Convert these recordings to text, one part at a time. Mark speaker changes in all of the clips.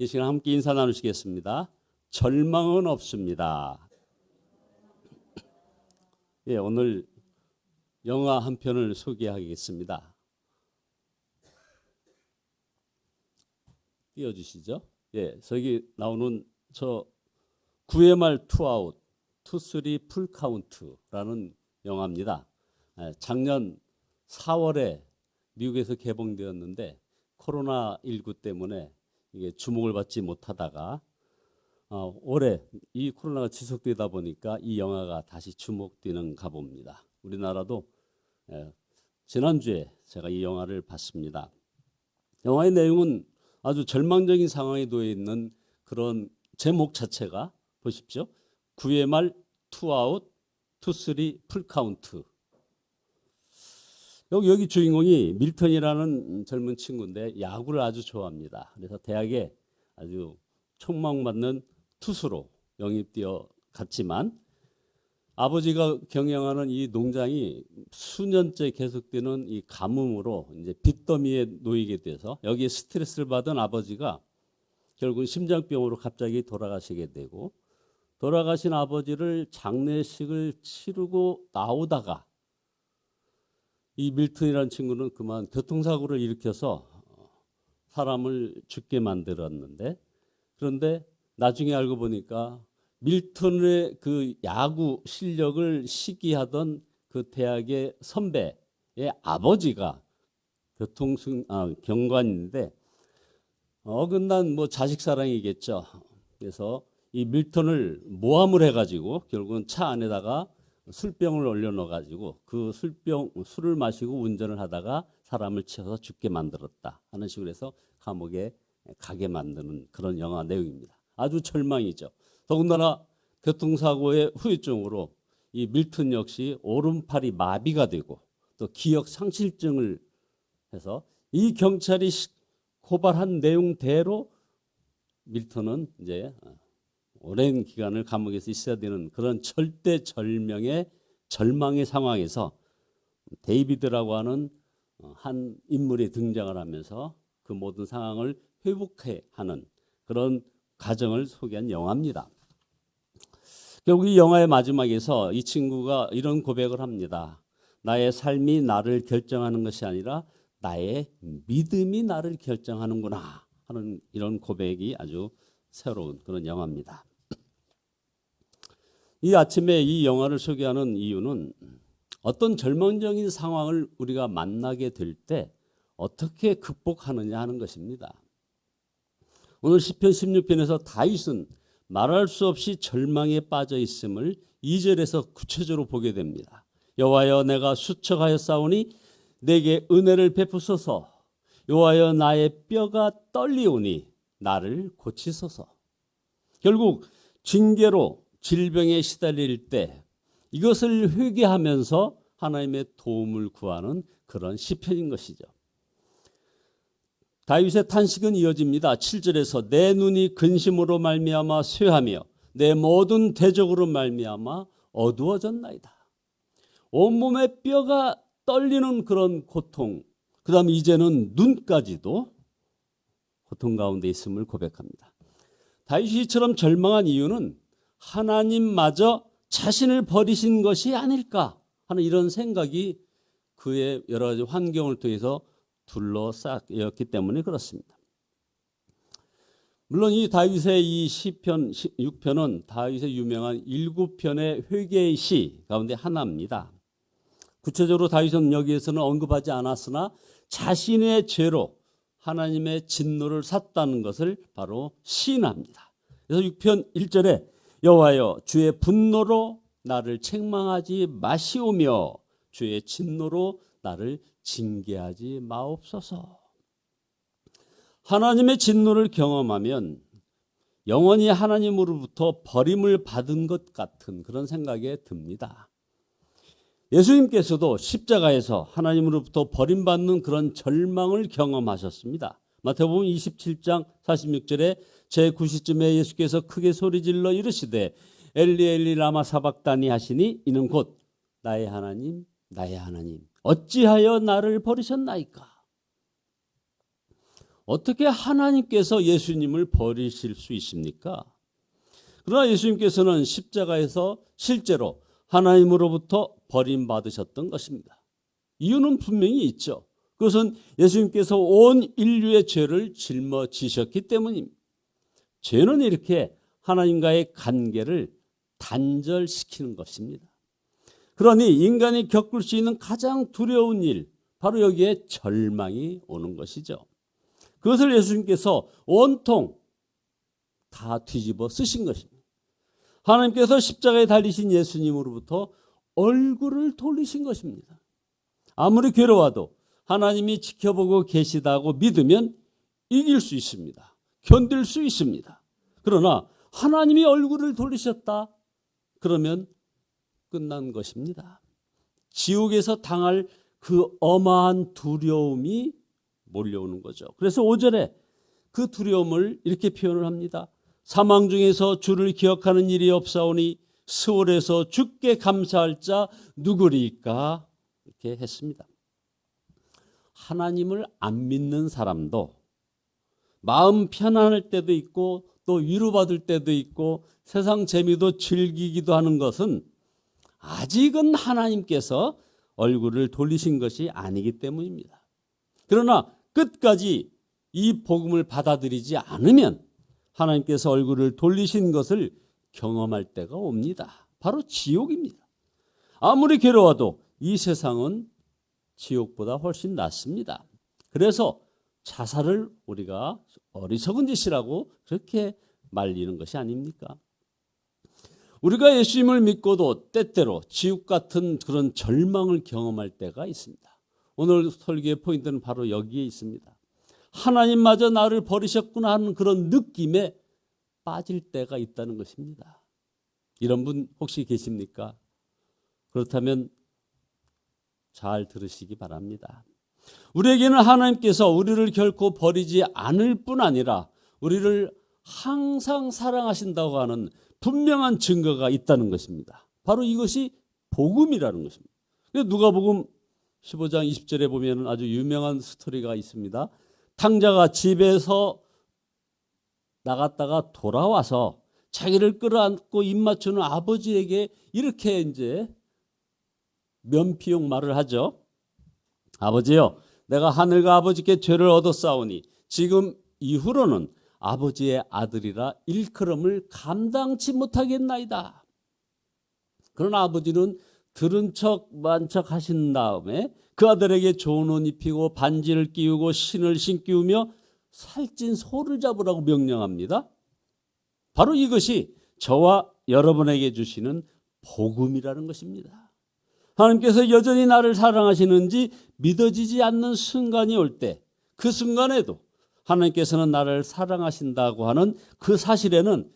Speaker 1: 이 시간 함께 인사 나누시겠습니다. 절망은 없습니다. 예, 오늘 영화 한 편을 소개하겠습니다. 띄워주시죠. 예, 저기 나오는 저 9회 말 투아웃, 투쓰리 풀카운트라는 영화입니다. 작년 4월에 미국에서 개봉되었는데 코로나19 때문에 이게 주목을 받지 못하다가 올해 이 코로나가 지속되다 보니까 이 영화가 다시 주목되는가 봅니다. 우리나라도 지난주에 제가 이 영화를 봤습니다. 영화의 내용은 아주 절망적인 상황에 놓여 있는 그런 제목 자체가 보십시오. 9회 말 투아웃, 투쓰리 풀카운트. 여기 주인공이 밀턴이라는 젊은 친구인데 야구를 아주 좋아합니다. 그래서 대학에 아주 촉망받는 투수로 영입되어 갔지만 아버지가 경영하는 이 농장이 수년째 계속되는 이 가뭄으로 이제 빚더미에 놓이게 돼서 여기에 스트레스를 받은 아버지가 결국은 심장병으로 갑자기 돌아가시게 되고, 돌아가신 아버지를 장례식을 치르고 나오다가 이 밀턴이라는 친구는 그만 교통사고를 일으켜서 사람을 죽게 만들었는데, 그런데 나중에 알고 보니까 밀턴의 그 야구 실력을 시기하던 그 대학의 선배의 아버지가 경관인데 어긋난 뭐 자식 사랑이겠죠. 그래서 이 밀턴을 모함을 해가지고 결국은 차 안에다가 술병을 올려넣어가지고 그 술을 마시고 운전을 하다가 사람을 치어서 죽게 만들었다 하는 식으로 해서 감옥에 가게 만드는 그런 영화 내용입니다. 아주 절망이죠. 더군다나 교통사고의 후유증으로 이 밀턴 역시 오른팔이 마비가 되고 또 기억 상실증을 해서 이 경찰이 고발한 내용대로 밀턴은 이제 오랜 기간을 감옥에서 있어야 되는 그런 절대절명의 절망의 상황에서 데이비드라고 하는 한 인물이 등장을 하면서 그 모든 상황을 회복해 하는 그런 과정을 소개한 영화입니다. 결국 이 영화의 마지막에서 이 친구가 이런 고백을 합니다. 나의 삶이 나를 결정하는 것이 아니라 나의 믿음이 나를 결정하는구나 하는 이런 고백이 아주 새로운 그런 영화입니다. 이 아침에 이 영화를 소개하는 이유는 어떤 절망적인 상황을 우리가 만나게 될 때 어떻게 극복하느냐 하는 것입니다. 오늘 시편 16편에서 다윗은 말할 수 없이 절망에 빠져 있음을 2절에서 구체적으로 보게 됩니다. 여호와여 내가 수척하였사오니 내게 은혜를 베푸소서. 여호와여 나의 뼈가 떨리오니 나를 고치소서. 결국 징계로 질병에 시달릴 때 이것을 회개하면서 하나님의 도움을 구하는 그런 시편인 것이죠. 다윗의 탄식은 이어집니다. 7절에서 내 눈이 근심으로 말미암아 쇠하며 내 모든 대적으로 말미암아 어두워졌나이다. 온몸의 뼈가 떨리는 그런 고통, 그 다음에 이제는 눈까지도 고통 가운데 있음을 고백합니다. 다윗이 이처럼 절망한 이유는 하나님마저 자신을 버리신 것이 아닐까 하는 이런 생각이 그의 여러 가지 환경을 통해서 둘러싸였기 때문에 그렇습니다. 물론 이 다윗의 이 시편 6편은 다윗의 유명한 7편의 회개의 시 가운데 하나입니다. 구체적으로 다윗은 여기에서는 언급하지 않았으나 자신의 죄로 하나님의 진노를 샀다는 것을 바로 시인합니다. 그래서 6편 1절에 여호와여 주의 분노로 나를 책망하지 마시오며 주의 진노로 나를 징계하지 마옵소서. 하나님의 진노를 경험하면 영원히 하나님으로부터 버림을 받은 것 같은 그런 생각이 듭니다. 예수님께서도 십자가에서 하나님으로부터 버림받는 그런 절망을 경험하셨습니다. 마태복음 27장 46절에 제9시쯤에 예수께서 크게 소리질러 이르시되 엘리 엘리 라마 사박다니 하시니 이는 곧 나의 하나님 나의 하나님 어찌하여 나를 버리셨나이까. 어떻게 하나님께서 예수님을 버리실 수 있습니까? 그러나 예수님께서는 십자가에서 실제로 하나님으로부터 버림받으셨던 것입니다. 이유는 분명히 있죠. 그것은 예수님께서 온 인류의 죄를 짊어지셨기 때문입니다. 죄는 이렇게 하나님과의 관계를 단절시키는 것입니다. 그러니 인간이 겪을 수 있는 가장 두려운 일, 바로 여기에 절망이 오는 것이죠. 그것을 예수님께서 온통 다 뒤집어 쓰신 것입니다. 하나님께서 십자가에 달리신 예수님으로부터 얼굴을 돌리신 것입니다. 아무리 괴로워도 하나님이 지켜보고 계시다고 믿으면 이길 수 있습니다. 견딜 수 있습니다. 그러나 하나님이 얼굴을 돌리셨다, 그러면 끝난 것입니다. 지옥에서 당할 그 어마한 두려움이 몰려오는 거죠. 그래서 5절에 그 두려움을 이렇게 표현을 합니다. 사망 중에서 주를 기억하는 일이 없사오니 스올에서 주께 감사할 자 누구리까? 이렇게 했습니다. 하나님을 안 믿는 사람도 마음 편안할 때도 있고 또 위로받을 때도 있고 세상 재미도 즐기기도 하는 것은 아직은 하나님께서 얼굴을 돌리신 것이 아니기 때문입니다. 그러나 끝까지 이 복음을 받아들이지 않으면 하나님께서 얼굴을 돌리신 것을 경험할 때가 옵니다. 바로 지옥입니다. 아무리 괴로워도 이 세상은 지옥보다 훨씬 낫습니다. 그래서 자살을 우리가 어리석은 짓이라고 그렇게 말리는 것이 아닙니까? 우리가 예수님을 믿고도 때때로 지옥 같은 그런 절망을 경험할 때가 있습니다. 오늘 설교의 포인트는 바로 여기에 있습니다. 하나님마저 나를 버리셨구나 하는 그런 느낌에 빠질 때가 있다는 것입니다. 이런 분 혹시 계십니까? 그렇다면 잘 들으시기 바랍니다. 우리에게는 하나님께서 우리를 결코 버리지 않을 뿐 아니라 우리를 항상 사랑하신다고 하는 분명한 증거가 있다는 것입니다. 바로 이것이 복음이라는 것입니다. 누가복음 15장 20절에 보면 아주 유명한 스토리가 있습니다. 탕자가 집에서 나갔다가 돌아와서 자기를 끌어안고 입 맞추는 아버지에게 이렇게 이제 면피용 말을 하죠. 아버지요, 내가 하늘과 아버지께 죄를 얻었사오니 지금 이후로는 아버지의 아들이라 일컬음을 감당치 못하겠나이다. 그러나 아버지는 들은 척 만척 하신 다음에 그 아들에게 좋은 옷 입히고 반지를 끼우고 신을 신기우며 살찐 소를 잡으라고 명령합니다. 바로 이것이 저와 여러분에게 주시는 복음이라는 것입니다. 하나님께서 여전히 나를 사랑하시는지 믿어지지 않는 순간이 올 때, 그 순간에도 하나님께서는 나를 사랑하신다고 하는 그 사실에는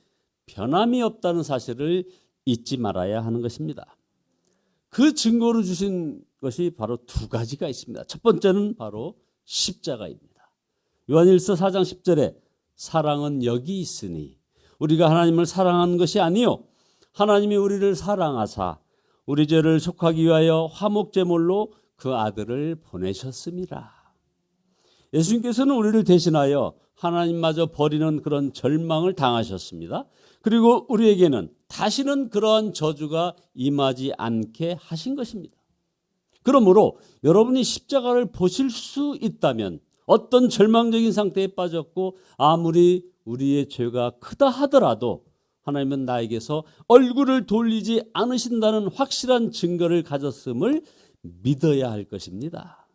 Speaker 1: 변함이 없다는 사실을 잊지 말아야 하는 것입니다. 그 증거로 주신 것이 바로 두 가지가 있습니다. 첫 번째는 바로 십자가입니다. 요한일서 4장 10절에 사랑은 여기 있으니 우리가 하나님을 사랑한 것이 아니요 하나님이 우리를 사랑하사 우리 죄를 속하기 위하여 화목제물로 그 아들을 보내셨습니다. 예수님께서는 우리를 대신하여 하나님마저 버리는 그런 절망을 당하셨습니다. 그리고 우리에게는 다시는 그러한 저주가 임하지 않게 하신 것입니다. 그러므로 여러분이 십자가를 보실 수 있다면 어떤 절망적인 상태에 빠졌고 아무리 우리의 죄가 크다 하더라도 하나님은 나에게서 얼굴을 돌리지 않으신다는 확실한 증거를 가졌음을 믿어야 할 것입니다.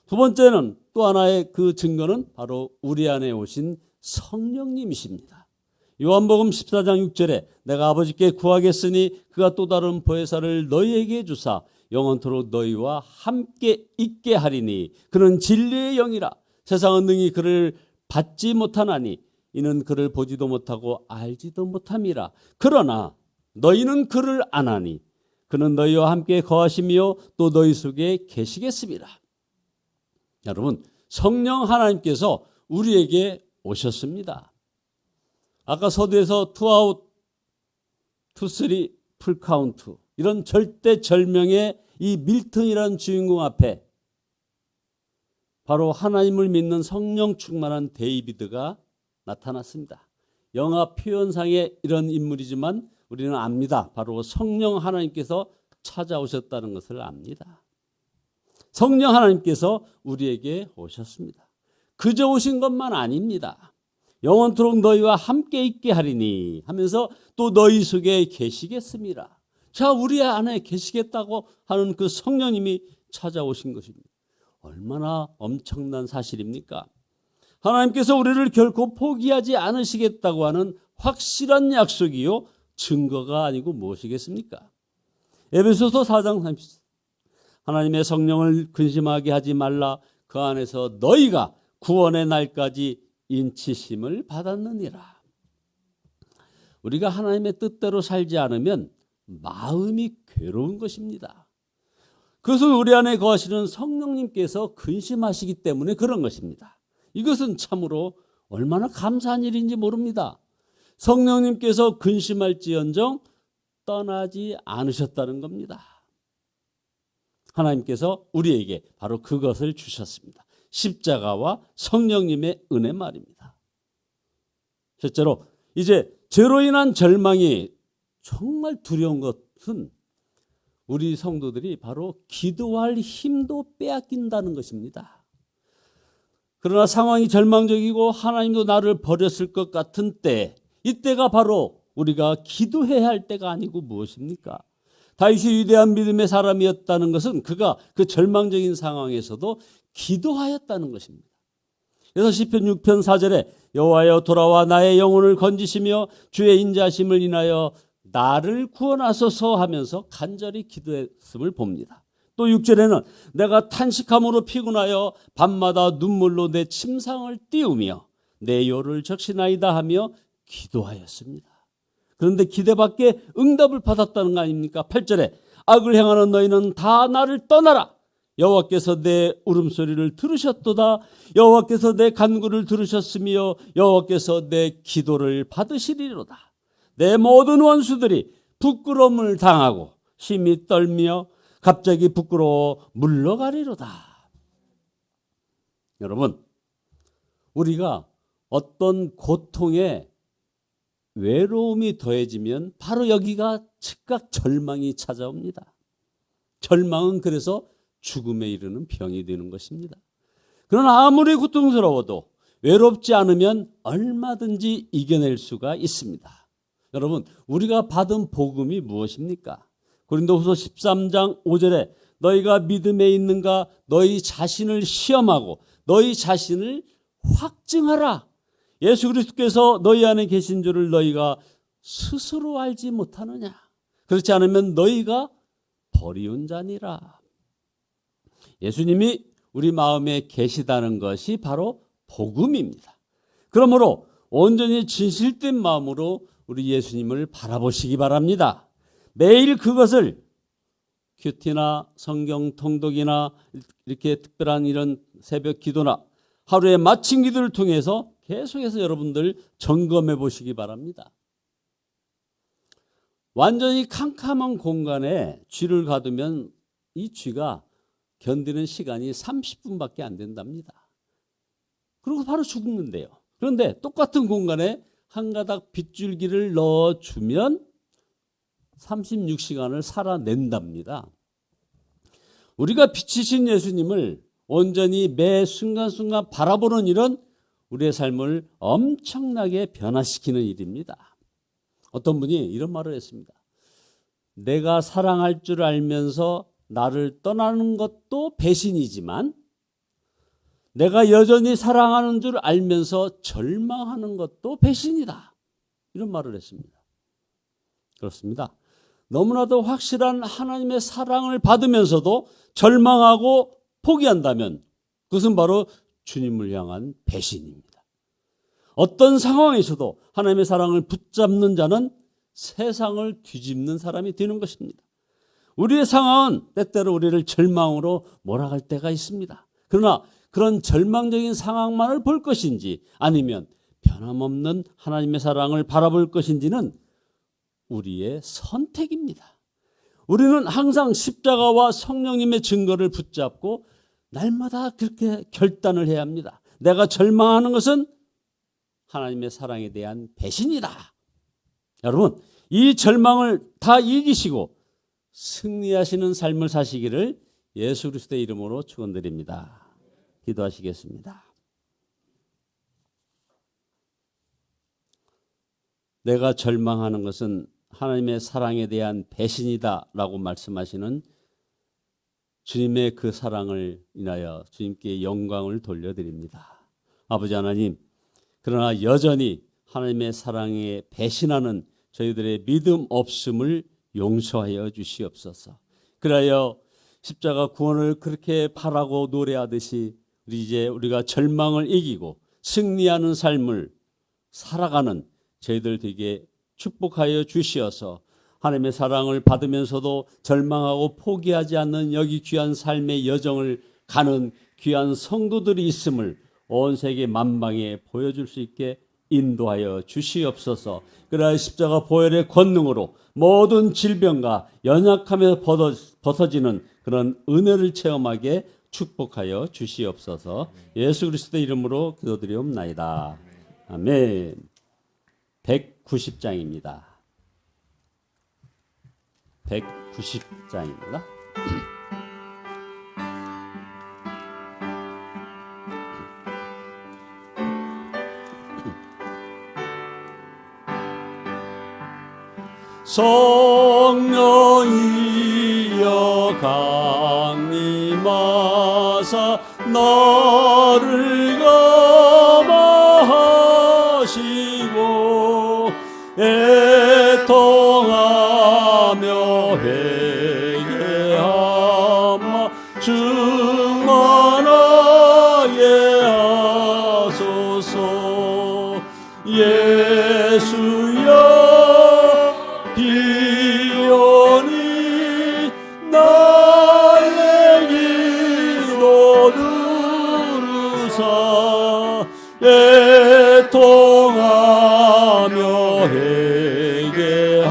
Speaker 1: 두 번째는 또 하나의 그 증거는 바로 우리 안에 오신 성령님이십니다. 요한복음 14장 6절에 내가 아버지께 구하겠으니 그가 또 다른 보혜사를 너희에게 주사 영원토록 너희와 함께 있게 하리니 그는 진리의 영이라 세상은 능히 그를 받지 못하나니 이는 그를 보지도 못하고 알지도 못함이라. 그러나 너희는 그를 아나니 그는 너희와 함께 거하시며 또 너희 속에 계시겠습니다. 여러분, 성령 하나님께서 우리에게 오셨습니다. 아까 서두에서 투아웃, 투쓰리, 풀카운트 이런 절대절명의 이 밀턴이라는 주인공 앞에 바로 하나님을 믿는 성령 충만한 데이비드가 나타났습니다. 영화 표현상의 이런 인물이지만 우리는 압니다. 바로 성령 하나님께서 찾아오셨다는 것을 압니다. 성령 하나님께서 우리에게 오셨습니다. 그저 오신 것만 아닙니다. 영원토록 너희와 함께 있게 하리니 하면서 또 너희 속에 계시겠습니다. 자, 우리 안에 계시겠다고 하는 그 성령님이 찾아오신 것입니다. 얼마나 엄청난 사실입니까? 하나님께서 우리를 결코 포기하지 않으시겠다고 하는 확실한 약속이요 증거가 아니고 무엇이겠습니까? 에베소서 4장 30절 하나님의 성령을 근심하게 하지 말라. 그 안에서 너희가 구원의 날까지 인치심을 받았느니라. 우리가 하나님의 뜻대로 살지 않으면 마음이 괴로운 것입니다. 그것은 우리 안에 거하시는 성령님께서 근심하시기 때문에 그런 것입니다. 이것은 참으로 얼마나 감사한 일인지 모릅니다. 성령님께서 근심할지언정 떠나지 않으셨다는 겁니다. 하나님께서 우리에게 바로 그것을 주셨습니다. 십자가와 성령님의 은혜 말입니다. 실제로 이제 죄로 인한 절망이 정말 두려운 것은 우리 성도들이 바로 기도할 힘도 빼앗긴다는 것입니다. 그러나 상황이 절망적이고 하나님도 나를 버렸을 것 같은 때, 이때가 바로 우리가 기도해야 할 때가 아니고 무엇입니까? 다윗이 위대한 믿음의 사람이었다는 것은 그가 그 절망적인 상황에서도 기도하였다는 것입니다. 그래서 시편 6편 4절에 여호와여 돌아와 나의 영혼을 건지시며 주의 인자심을 인하여 나를 구원하소서 하면서 간절히 기도했음을 봅니다. 또 6절에는 내가 탄식함으로 피곤하여 밤마다 눈물로 내 침상을 띄우며 내 요를 적시나이다 하며 기도하였습니다. 그런데 기대밖에 응답을 받았다는 거 아닙니까? 8절에 악을 행하는 너희는 다 나를 떠나라. 여호와께서 내 울음소리를 들으셨도다. 여호와께서 내 간구를 들으셨으며 여호와께서 내 기도를 받으시리로다. 내 모든 원수들이 부끄러움을 당하고 심히 떨며 갑자기 부끄러워 물러가리로다. 여러분, 우리가 어떤 고통에 외로움이 더해지면 바로 여기가 즉각 절망이 찾아옵니다. 절망은 그래서 죽음에 이르는 병이 되는 것입니다. 그러나 아무리 고통스러워도 외롭지 않으면 얼마든지 이겨낼 수가 있습니다. 여러분, 우리가 받은 복음이 무엇입니까? 고린도후서 13장 5절에 너희가 믿음에 있는가 너희 자신을 시험하고 너희 자신을 확증하라. 예수 그리스도께서 너희 안에 계신 줄을 너희가 스스로 알지 못하느냐? 그렇지 않으면 너희가 버리운 자니라. 예수님이 우리 마음에 계시다는 것이 바로 복음입니다. 그러므로 온전히 진실된 마음으로 우리 예수님을 바라보시기 바랍니다. 매일 그것을 큐티나 성경 통독이나 이렇게 특별한 이런 새벽 기도나 하루의 마침 기도를 통해서 계속해서 여러분들 점검해 보시기 바랍니다. 완전히 캄캄한 공간에 쥐를 가두면 이 쥐가 견디는 시간이 30분밖에 안 된답니다. 그리고 바로 죽는데요. 그런데 똑같은 공간에 한 가닥 빗줄기를 넣어주면 36시간을 살아낸답니다. 우리가 빛이신 예수님을 온전히 매 순간순간 바라보는 일은 우리의 삶을 엄청나게 변화시키는 일입니다. 어떤 분이 이런 말을 했습니다. 내가 사랑할 줄 알면서 나를 떠나는 것도 배신이지만 내가 여전히 사랑하는 줄 알면서 절망하는 것도 배신이다. 이런 말을 했습니다. 그렇습니다. 너무나도 확실한 하나님의 사랑을 받으면서도 절망하고 포기한다면 그것은 바로 주님을 향한 배신입니다. 어떤 상황에서도 하나님의 사랑을 붙잡는 자는 세상을 뒤집는 사람이 되는 것입니다. 우리의 상황은 때때로 우리를 절망으로 몰아갈 때가 있습니다. 그러나 그런 절망적인 상황만을 볼 것인지 아니면 변함없는 하나님의 사랑을 바라볼 것인지는 우리의 선택입니다. 우리는 항상 십자가와 성령님의 증거를 붙잡고 날마다 그렇게 결단을 해야 합니다. 내가 절망하는 것은 하나님의 사랑에 대한 배신이다. 여러분, 이 절망을 다 이기시고 승리하시는 삶을 사시기를 예수 그리스도의 이름으로 축원드립니다. 기도하시겠습니다. 내가 절망하는 것은 하나님의 사랑에 대한 배신이다 라고 말씀하시는 주님의 그 사랑을 인하여 주님께 영광을 돌려드립니다. 아버지 하나님, 그러나 여전히 하나님의 사랑에 배신하는 저희들의 믿음 없음을 용서하여 주시옵소서. 그리하여 십자가 구원을 그렇게 바라고 노래하듯이 우리가 절망을 이기고 승리하는 삶을 살아가는 저희들 되게 축복하여 주시어서 하나님의 사랑을 받으면서도 절망하고 포기하지 않는 여기 귀한 삶의 여정을 가는 귀한 성도들이 있음을 온 세계 만방에 보여줄 수 있게 인도하여 주시옵소서. 그러나 십자가 보혈의 권능으로 모든 질병과 연약함에서 벗어지는 그런 은혜를 체험하게 축복하여 주시옵소서. 예수 그리스도의 이름으로 기도드리옵나이다. 아멘. 190장입니다. 190장입니다. 성령이여 강림하사 나를 감화하시고 애통하며 회개하마 충만하게 하소서. 예수여 비오니 나의 기도 들으사 애통하며 회개하마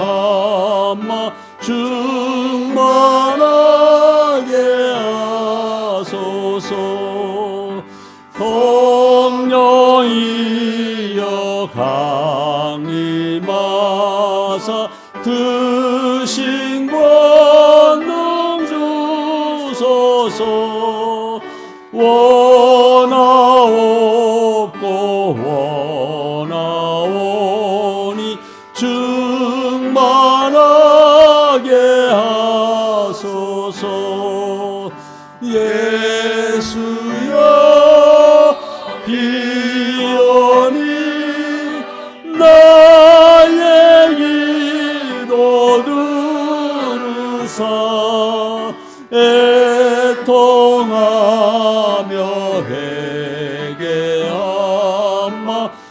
Speaker 1: 충만하게 하소서. 성령이여 강림하사 그 신권능 주소서. 원하옵고 원하오니 충만하게 하소서. 예수여 비오니 나의 기도 들으사 애통하며 회개하마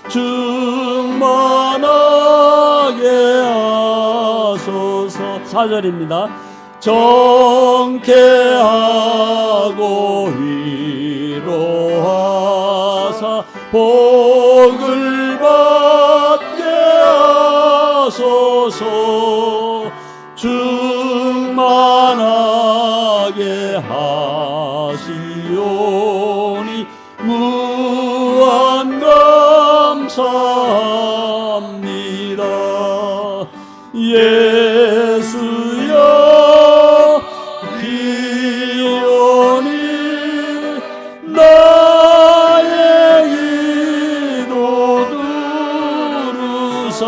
Speaker 1: 충만하게 하소서. 4절입니다. 정케하고 위로하사 복을 받게 하소서. 충만하게 하시오니 무한 감사합니다. 예수여 비오니 나의 기도 들으사